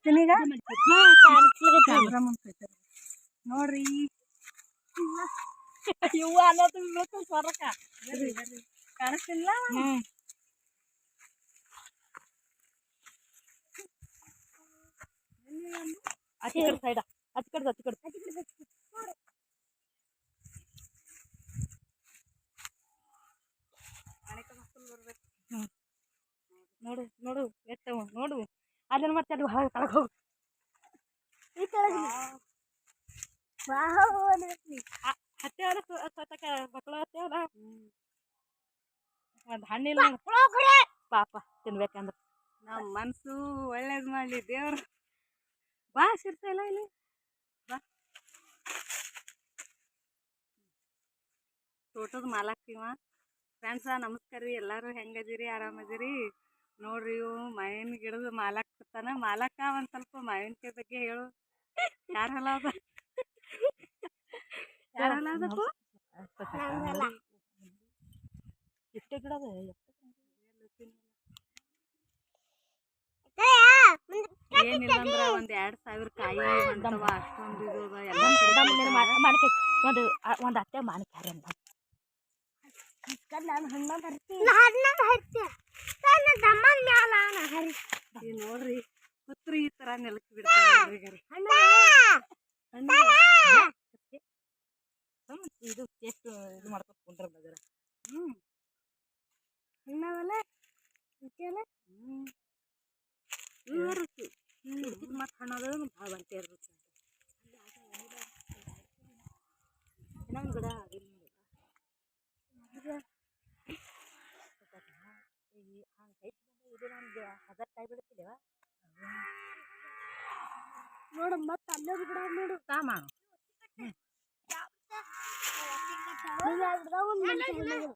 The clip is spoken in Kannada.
ತೋರಿಸ್ತೀನಿ ಈಗ ನೋಡ್ರಿ ಇವ ಅನ್ನೋದು ಸ್ವರಕ ಕಾಣಿಸ್ತಿಲ್ಲ ಸೈಡ ಅಚ್ಚ ಕಡೆ ನೋಡು ನೋಡು ಎಷ್ಟವ ನೋಡು ಅದೇನು ಮಾಡ್ತಾರೆ ತಳಗ ಹೋಗು ಹತ್ತೆ ಸ್ವತಕ ಮಕ್ಕಳು ಹತ್ತೇವಲ್ಲ ಒಂದು ಹಣ್ಣಿಲ್ಲ ಪಾಪ ತಿನ್ಬೇಕಂದ್ರೆ ನಮ್ಮ ಮನಸ್ಸು ಒಳ್ಳೇದು ಮಾಡಲಿ ದೇವ್ರು ಬಾ ಸಿರ್ತಾಯಿಲ್ಲ ಇಲ್ಲಿ ಬಾ ತೋಟದ ಮಾಲಕ್ತಿವ ಫ್ರೆಂಡ್ಸ ನಮಸ್ಕಾರ ರೀ ಎಲ್ಲರೂ ಹೆಂಗದಿರಿ ಆರಾಮದಿರಿ ನೋಡ್ರಿ ಇವು ಮಾವಿನ ಗಿಡದ ಮಾಲಕ್ ಬರ್ತಾನ ಮಾಲಕ್ಕ ಒಂದು ಸ್ವಲ್ಪ ಮಾವಿನಕಾಯಿ ಬಗ್ಗೆ ಹೇಳು ಯಾರಲ್ಲ ಅದ ಯಾರಲ್ಲ ಅದಪ್ಪು ಇಷ್ಟೇ ಗಿಡ ಅದ ಏನಿಲ್ಲ ಅಂದ್ರ ಒಂದ್ 2000 ಕಾಯಿ ಬಂದವ ಅಷ್ಟೊಂದು ಇದು ಒಂದು ಅತ್ತೆ ಮಾಣಿಕ್ಯಾರ ನೋಡ್ರಿ ಕುತ್ರಿ ಈ ತರ ನೆಲಕ್ಕೆ ಬಿಡ್ತಾರೆ ಇದು ಎಷ್ಟು ಇದು ಮಾಡ್ಕೊತ ಕುಂಡ್ರ ಬಜಾರ ಹಣ್ಣವಲ್ಲ ಮತ್ತೆ ಹಣ್ಣದು ಭಾಳ ಬಂತೆ ಇರ್ಬೇಕು ಇನ್ನೊಂದು ಗಿಡ ನೋಡು ಮತ್ತೆ ಅಲ್ಲೋದು ಗಿಡ ನೋಡು ತಾಮ